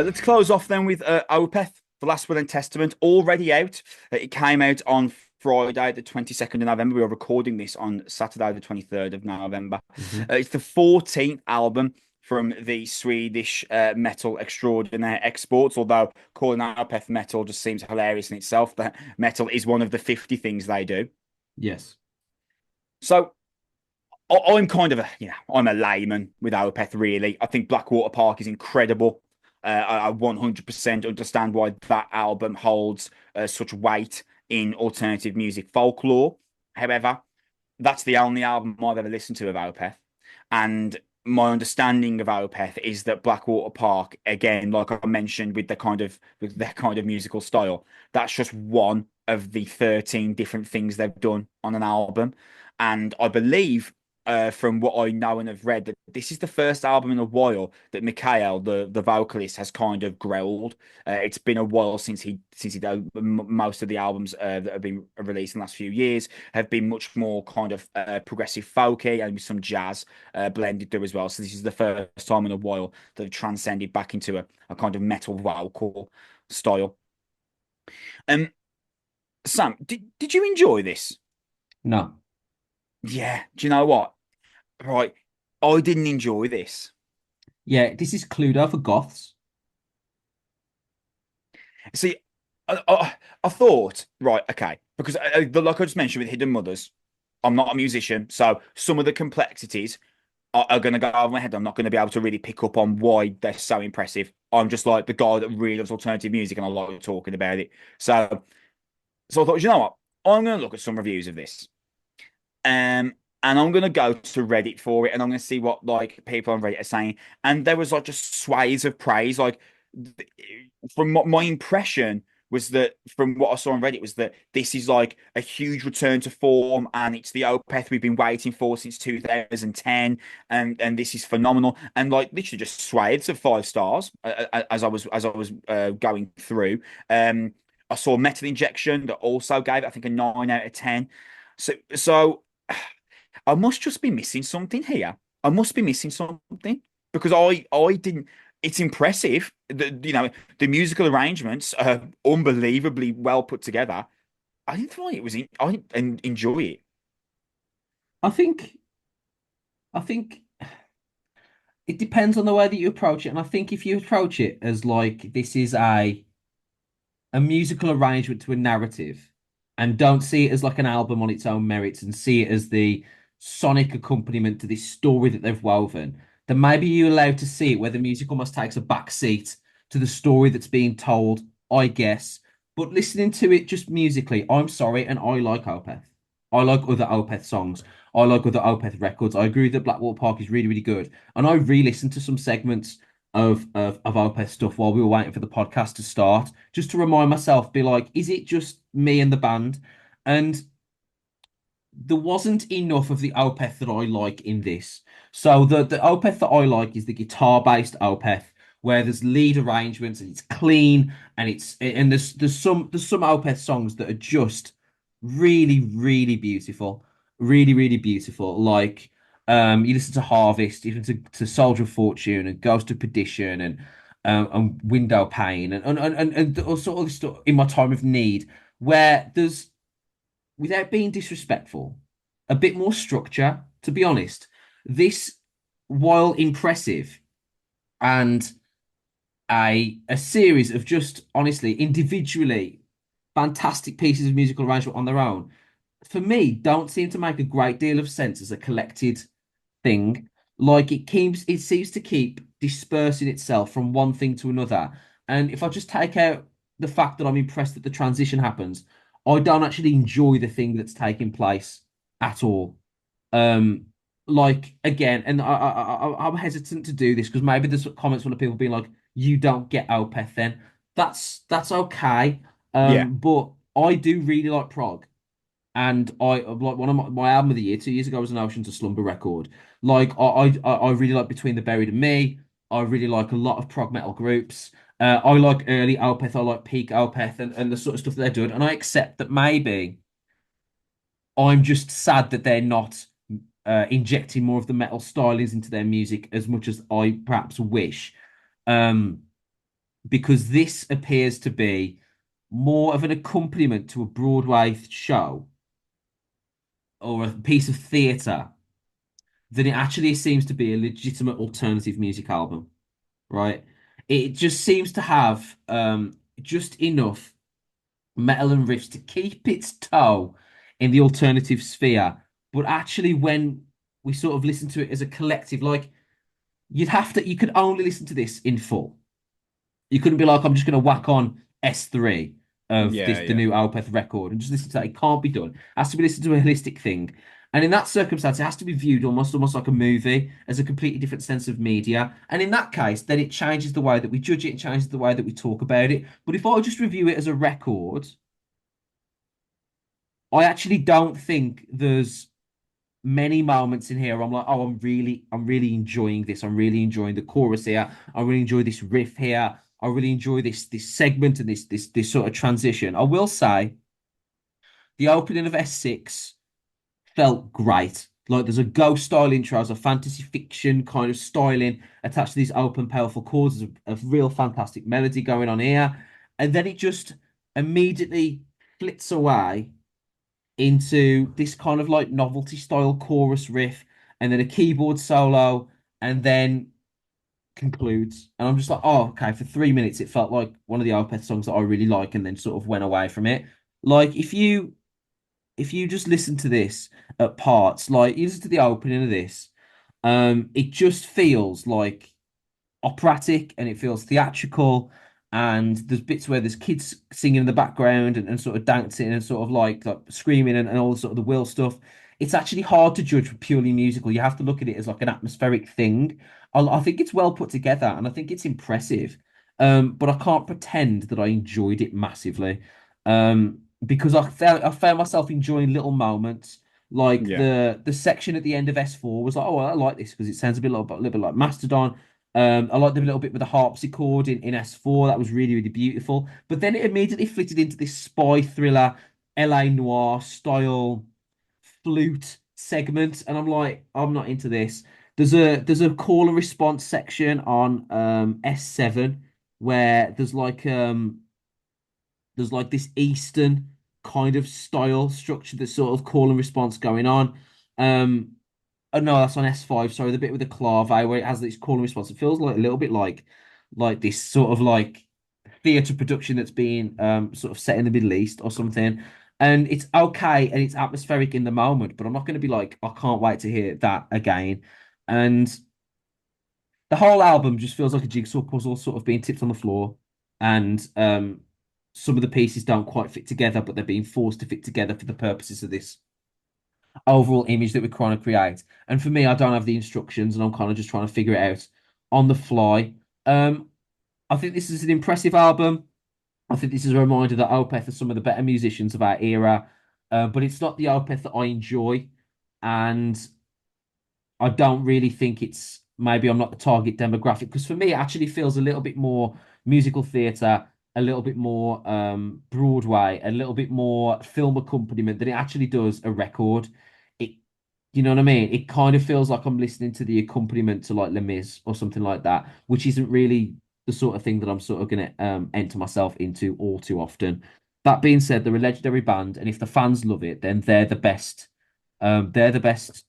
Let's close off then with Opeth, The Last Will and Testament, already out. It came out on Friday, the 22nd of November. We are recording this on Saturday, the 23rd of November. Hmm. It's the 14th album from the Swedish metal extraordinaire exports, although calling Opeth metal just seems hilarious in itself. That metal is one of the 50 things they do. Yes. So I'm kind of I'm a layman with Opeth, really. I think Blackwater Park is incredible. I 100% understand why that album holds such weight in alternative music folklore. However, that's the only album I've ever listened to of Opeth. And my understanding of Opeth is that Blackwater Park, again, like I mentioned, with their kind of musical style, that's just one of the 13 different things they've done on an album. And I believe, from what I know and have read, that this is the first album in a while that Mikhail, the vocalist, has kind of growled. It's been a while since he did most of the albums that have been released in the last few years have been much more kind of progressive folky and with some jazz blended through as well. So this is the first time in a while that they've transcended back into a kind of metal vocal style. Um, Sam, did you enjoy this? No. Yeah. Do you know what? Right, I didn't enjoy this. Yeah, this is Cluedo for goths. See, I thought, right, okay, because like I just mentioned with Hidden Mothers, I'm not a musician, so some of the complexities are going to go over my head. I'm not going to be able to really pick up on why they're so impressive. I'm just like the guy that really loves alternative music and I like talking about it. So I thought, you know what? I'm going to look at some reviews of this. And I'm going to go to Reddit for it and I'm going to see what like people on Reddit are saying. And there was like just swathes of praise. Like from what my impression was that from what I saw on Reddit was that this is like a huge return to form and it's the Opeth we've been waiting for since 2010 and this is phenomenal and like literally just swathes of 5 stars as I was going through. I saw Metal Injection that also gave it I think a 9 out of 10. So I must just be missing something here. I must be missing something because I didn't. It's impressive. The musical arrangements are unbelievably well put together. I didn't find it was. I didn't enjoy it. I think I think it depends on the way that you approach it. And I think if you approach it as like this is a musical arrangement to a narrative and don't see it as like an album on its own merits and see it as the sonic accompaniment to this story that they've woven, then maybe you're allowed to see it where the music almost takes a back seat to the story that's being told, I guess. But listening to it just musically, I'm sorry, and I like Opeth. I like other Opeth songs. I like other Opeth records. I agree that Blackwater Park is really, really good. And I re-listened to some segments of Opeth stuff while we were waiting for the podcast to start, just to remind myself, be like, is it just me and the band? And there wasn't enough of the Opeth that I like in this. So the Opeth that I like is the guitar-based Opeth, where there's lead arrangements and it's clean and there's some Opeth songs that are just really, really beautiful. Really, really beautiful. Like you listen to Harvest, even to Soldier of Fortune and Ghost of Perdition and Window Pane and all sort of stuff in my time of need, where there's without being disrespectful, a bit more structure. To be honest, this, while impressive and a series of just honestly individually fantastic pieces of musical arrangement on their own, for me, don't seem to make a great deal of sense as a collected thing. Like it seems to keep dispersing itself from one thing to another. And if I just take out the fact that I'm impressed that the transition happens, I don't actually enjoy the thing that's taking place at all. Um, like again, and I'm hesitant to do this because maybe there's comments from the people being like, "You don't get Opeth." Then that's okay. Yeah, But I do really like prog. And I like one of my album of the year 2 years ago was an Ocean to Slumber record. Like I really like Between the Buried and Me. I really like a lot of prog metal groups. I like early Opeth. I like peak Opeth and the sort of stuff that they're doing. And I accept that maybe I'm just sad that they're not injecting more of the metal stylings into their music as much as I perhaps wish. Um, because this appears to be more of an accompaniment to a Broadway show or a piece of theatre than it actually seems to be a legitimate alternative music album, right? It just seems to have just enough metal and riffs to keep its toe in the alternative sphere. But actually, when we sort of listen to it as a collective, like you could only listen to this in full. You couldn't be like, I'm just going to whack on S3 of Yeah, the yeah, new Opeth record and just listen to that. It can't be done. It has to be listened to a holistic thing. And in that circumstance, it has to be viewed almost like a movie as a completely different sense of media. And in that case, then it changes the way that we judge it, it changes the way that we talk about it. But if I just review it as a record, I actually don't think there's many moments in here I'm like, oh, I'm really enjoying this. I'm really enjoying the chorus here. I really enjoy this riff here. I really enjoy this segment and this sort of transition. I will say the opening of S6 felt great. Like there's a ghost style intro, there's a fantasy fiction kind of styling attached to these open, powerful chords. There's a real fantastic melody going on here. And then it just immediately flits away into this kind of like novelty style chorus riff and then a keyboard solo and then concludes. And I'm just like, oh, okay, for 3 minutes it felt like one of the Opeth songs that I really like and then sort of went away from it. Like if you just listen to this at parts, like you listen to the opening of this, it just feels like operatic and it feels theatrical. And there's bits where there's kids singing in the background and sort of dancing and sort of like screaming and all the sort of the Will stuff. It's actually hard to judge for purely musical. You have to look at it as like an atmospheric thing. I think it's well put together and I think it's impressive. But I can't pretend that I enjoyed it massively. Because I found myself enjoying little moments. Like yeah. the section at the end of S4 was like, oh, I like this because it sounds a little bit like Mastodon. I liked them a little bit with the harpsichord in S4. That was really, really beautiful. But then it immediately flitted into this spy thriller, LA noir style flute segment. And I'm like, I'm not into this. There's a call and response section on S7 where there's like this Eastern kind of style structure, this sort of call and response going on. Um, Oh no, that's on S5. Sorry, the bit with the clave where it has this call and response. It feels like a little bit like this sort of like theatre production that's being sort of set in the Middle East or something. And it's okay and it's atmospheric in the moment, but I'm not going to be like, I can't wait to hear that again. And the whole album just feels like a jigsaw puzzle sort of being tipped on the floor. And some of the pieces don't quite fit together, but they're being forced to fit together for the purposes of this overall image that we're trying to create. And for me, I don't have the instructions and I'm kind of just trying to figure it out on the fly. Um, I think this is an impressive album. I think this is a reminder that Opeth are some of the better musicians of our era, but it's not the Opeth that I enjoy. And I don't really think it's maybe I'm not the target demographic because for me, it actually feels a little bit more musical theatre, a little bit more Broadway, a little bit more film accompaniment than it actually does a record. It, you know what I mean? It kind of feels like I'm listening to the accompaniment to like Les Mis or something like that, which isn't really the sort of thing that I'm sort of going to enter myself into all too often. That being said, they're a legendary band, and if the fans love it, then they're the best. They're the best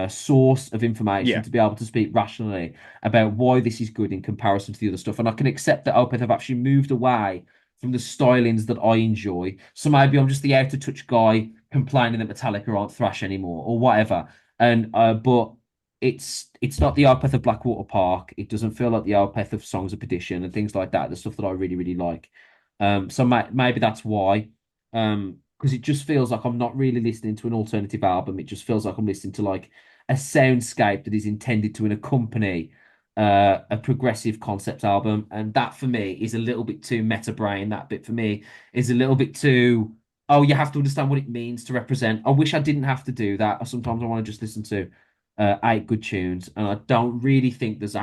source of information Yeah. to be able to speak rationally about why this is good in comparison to the other stuff. And I can accept that Opeth have actually moved away from the stylings that I enjoy. So maybe I'm just the out of touch guy complaining that Metallica aren't thrash anymore or whatever. And but it's not the Opeth of Blackwater Park. It doesn't feel like the Opeth of Songs of Perdition and things like that. The stuff that I really really like. So maybe that's why. Because it just feels like I'm not really listening to an alternative album. It just feels like I'm listening to like a soundscape that is intended to accompany a progressive concept album. And that for me is a little bit too meta brain. That bit for me is a little bit too, oh, you have to understand what it means to represent. I wish I didn't have to do that. Or sometimes I want to just listen to eight good tunes. And I don't really think there's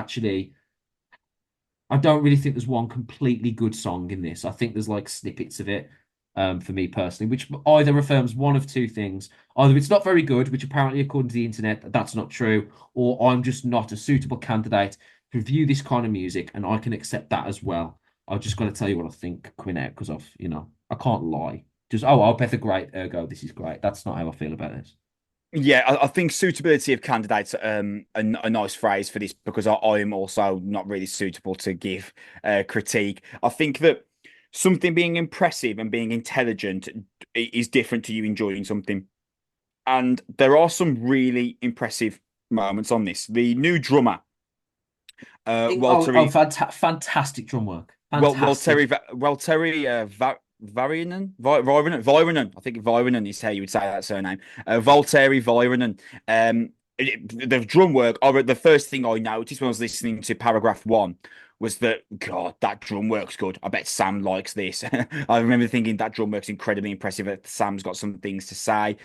one completely good song in this. I think there's like snippets of it, for me personally, which either affirms one of two things. Either it's not very good, which apparently, according to the internet, that's not true, or I'm just not a suitable candidate review this kind of music, and I can accept that as well. I just got to tell you what I think coming out because I can't lie. Just Opeth are great, ergo this is great. That's not how I feel about this. Yeah, I think suitability of candidates a nice phrase for this because I am also not really suitable to give critique. I think that something being impressive and being intelligent is different to you enjoying something. And there are some really impressive moments on this. The new drummer, Walter Fantastic drum work, fantastic. Walteri Väyrynen. I think Väyrynen is how you would say that surname. Valtteri Väyrynen. The drum work. The first thing I noticed when I was listening to paragraph one was that God, that drum work's good. I bet Sam likes this. I remember thinking that drum work's incredibly impressive. Sam's got some things to say.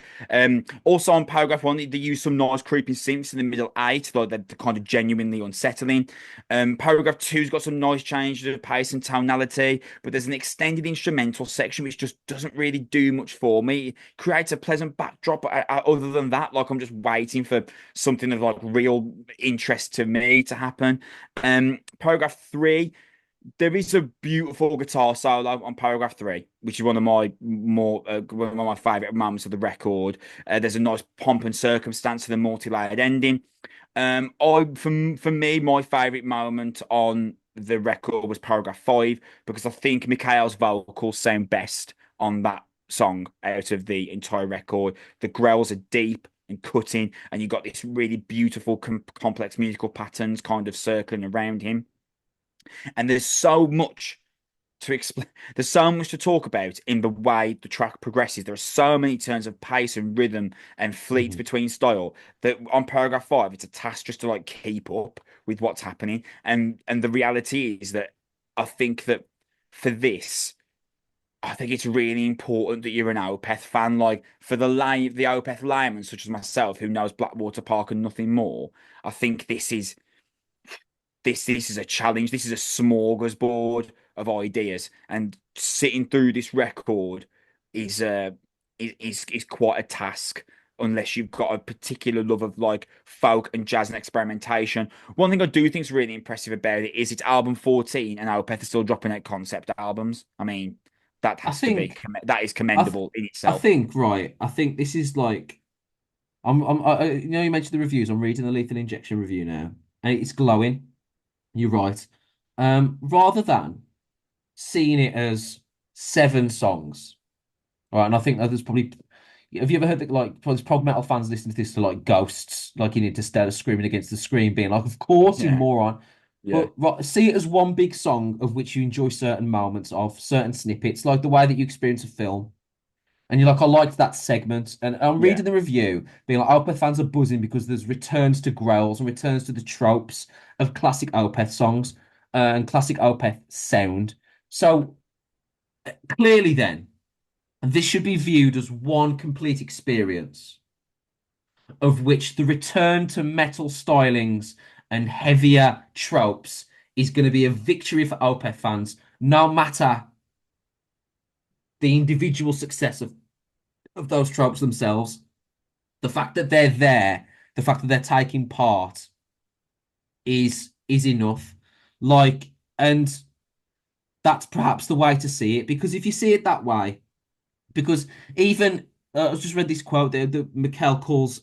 Also on paragraph one, they use some nice creeping synths in the middle eight, like they're kind of genuinely unsettling. Paragraph two's got some nice changes of pace and tonality, but there's an extended instrumental section which just doesn't really do much for me. It creates a pleasant backdrop. Other than that, like I'm just waiting for something of like real interest to me to happen. Paragraph three, there is a beautiful guitar solo on paragraph three, which is one of my favorite moments of the record. There's a nice pomp and circumstance to the multi-layered ending. For me, my favorite moment on the record was paragraph five because I think Mikhail's vocals sound best on that song out of the entire record. The growls are deep and cutting, and you got this really beautiful, complex musical patterns kind of circling around him. And there's so much to explain. There's so much to talk about in the way the track progresses. There are so many turns of pace and rhythm and fleets Mhm. between style that on paragraph five, it's a task just to like keep up with what's happening. And the reality is that I think that for this, I think it's really important that you're an Opeth fan. Like for the Opeth layman such as myself, who knows Blackwater Park and nothing more, I think this is a challenge. This is a smorgasbord of ideas, and sitting through this record is is quite a task unless you've got a particular love of like folk and jazz and experimentation. One thing I do think is really impressive about it is it's album 14 and Opeth is still dropping out concept albums. I mean, I think that is I th commendable in I itself. think right. I think this is like you mentioned the reviews. I'm reading the Lethal Injection review now, and it's glowing. You're right. Rather than seeing it as seven songs, right? And I think that there's probably. Have you ever heard that like there's prog metal fans listening to this to like ghosts, like in Interstellar, screaming against the screen, being like, "Of course, you Yeah, moron." yeah, But right, see it as one big song of which you enjoy certain moments of, certain snippets, like the way that you experience a film. And you're like, I liked that segment. And I'm yeah, reading the review, being like, Opeth fans are buzzing because there's returns to growls and returns to the tropes of classic Opeth songs and classic Opeth sound. So clearly, then, this should be viewed as one complete experience, of which the return to metal stylings and heavier tropes is going to be a victory for Opeth fans, no matter the individual success of those tropes themselves. The fact that they're there, the fact that they're taking part is enough. Like, and that's perhaps the way to see it because if you see it that way, because even I just read this quote there that Mikkel calls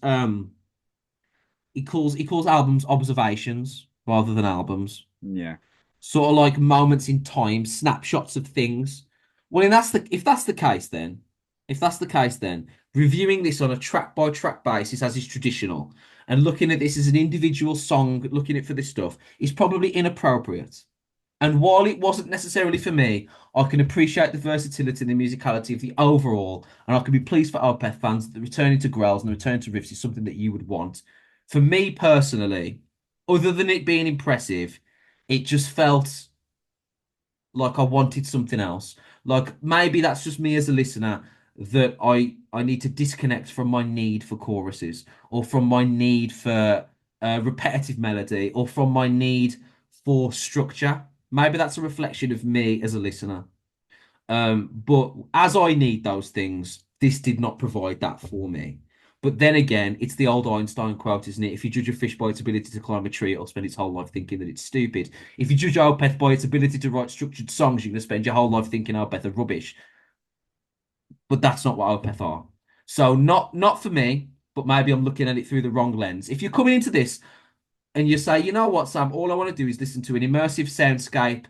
albums observations rather than albums. yeah. Sort of like moments in time, snapshots of things. Well, and if that's the case, then reviewing this on a track by track basis as is traditional, and looking at this as an individual song, looking at for this stuff is probably inappropriate. And while it wasn't necessarily for me, I can appreciate the versatility and the musicality of the overall, and I can be pleased for Opeth fans that the returning to growls and the return to riffs is something that you would want. For me personally, other than it being impressive, it just felt like I wanted something else. Like maybe that's just me as a listener that I need to disconnect from my need for choruses or from my need for repetitive melody or from my need for structure. Maybe that's a reflection of me as a listener. But as I need those things, this did not provide that for me. But then again, it's the old Einstein quote, isn't it? If you judge a fish by its ability to climb a tree, it'll spend its whole life thinking that it's stupid. If you judge Opeth by its ability to write structured songs, you're going to spend your whole life thinking Opeth are rubbish. But that's not what Opeth are. So not for me, but maybe I'm looking at it through the wrong lens. If you're coming into this and you say, you know what, Sam, all I want to do is listen to an immersive soundscape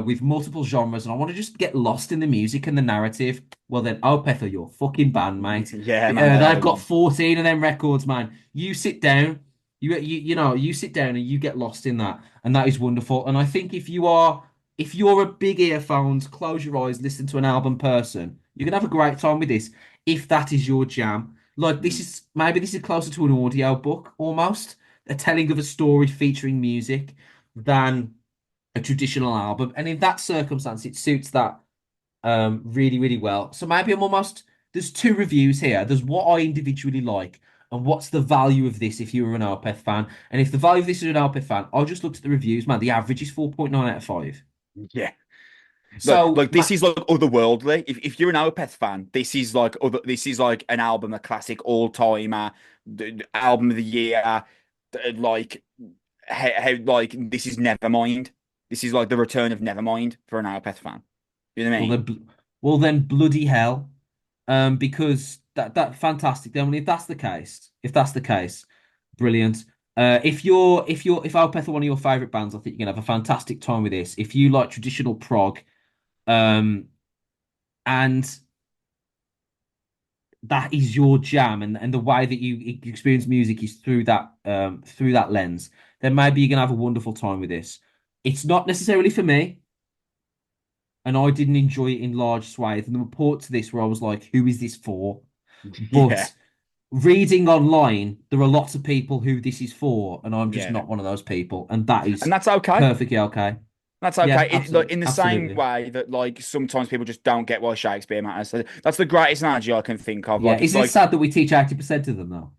with multiple genres, and I want to just get lost in the music and the narrative. Well, then, Opeth are your fucking band, mate. Yeah, man, they are They've the got one. 14 of them records, man. You sit down, you sit down and you get lost in that, and that is wonderful. And I think if you're a big earphones, close your eyes, listen to an album person, you're gonna have a great time with this. If that is your jam, like this is closer to an audio book almost a telling of a story featuring music than a traditional album. And in that circumstance, it suits that really, really well. So maybe there's two reviews here. There's what I individually like, and what's the value of this if you were an Opeth fan. And if the value of this is an Opeth fan, I just looked at the reviews, man. The average is 4.9 out of 5. Yeah. So, This is like otherworldly. If you're an Opeth fan, this is like an album, a classic all timer, album of the year. Like like this is Nevermind. This is like the return of Nevermind for an Opeth fan. You know what I well mean? then bloody hell. Because that fantastic. Then if that's the case, brilliant. If Opeth are one of your favorite bands, I think you're gonna have a fantastic time with this. If you like traditional prog, um, and that is your jam, and the way that you experience music is through that lens, then maybe you're gonna have a wonderful time with this. It's not necessarily for me, and I didn't enjoy it in large swathes. And the report to this where I was like, who is this for? Yeah, But reading online, there are lots of people who this is for, and I'm just yeah, not one of those people, and that and is that's okay. perfectly okay. That's Yeah, okay. Like absolutely, in the same absolutely. way that like sometimes people just don't get why Shakespeare matters. So that's the greatest analogy I can think of. Yeah, Like it's isn't it like sad that we teach 80% of them though?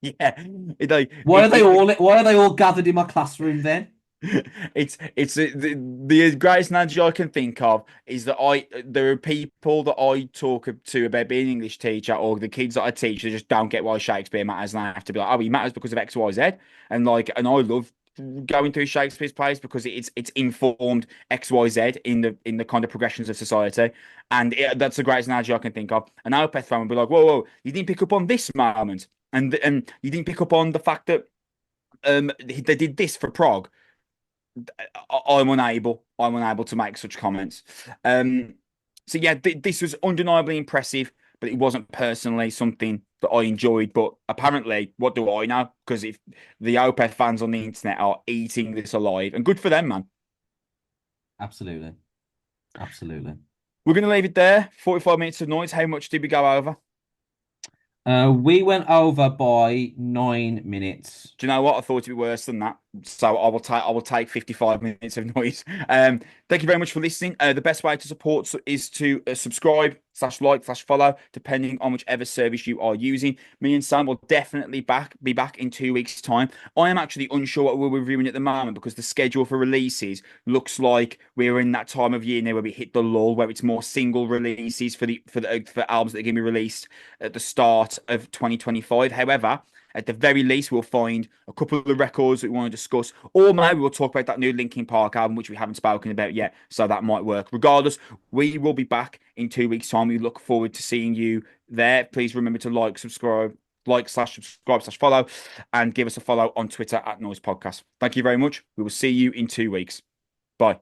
yeah, like Why are they all gathered in my classroom then? the greatest analogy I can think of is that I there are people that I talk to about being an English teacher or the kids that I teach they just don't get why Shakespeare matters and I have to be like oh he matters because of X Y Z and I love going through Shakespeare's plays because it's informed X Y Z in the kind of progressions of society that's the greatest analogy I can think of. An Opeth fan would be like whoa you didn't pick up on this moment and you didn't pick up on the fact that they did this for Prague. I'm unable. I'm unable to make such comments. So yeah, this was undeniably impressive, but it wasn't personally something that I enjoyed. But apparently, what do I know? Because if the Opeth fans on the internet are eating this alive, and good for them, man. Absolutely, absolutely. We're gonna leave it there. 45 minutes of noise. How much did we go over? We went over by 9 minutes. Do you know what? I thought it'd be worse than that. So I will take 55 minutes of noise. Thank you very much for listening. The best way to support is to subscribe /like /follow, depending on whichever service you are using. Me and Sam will definitely be back in 2 weeks' time. I am actually unsure what we're reviewing at the moment because the schedule for releases looks like we're in that time of year now where we hit the lull, where it's more single releases for albums that are going to be released at the start of 2025. However, at the very least, we'll find a couple of records that we want to discuss, or maybe we'll talk about that new Linkin Park album, which we haven't spoken about yet. So that might work. Regardless, we will be back in 2 weeks' time. We look forward to seeing you there. Please remember to like/subscribe /follow, and give us a follow on Twitter at Noise Podcast. Thank you very much. We will see you in 2 weeks. Bye.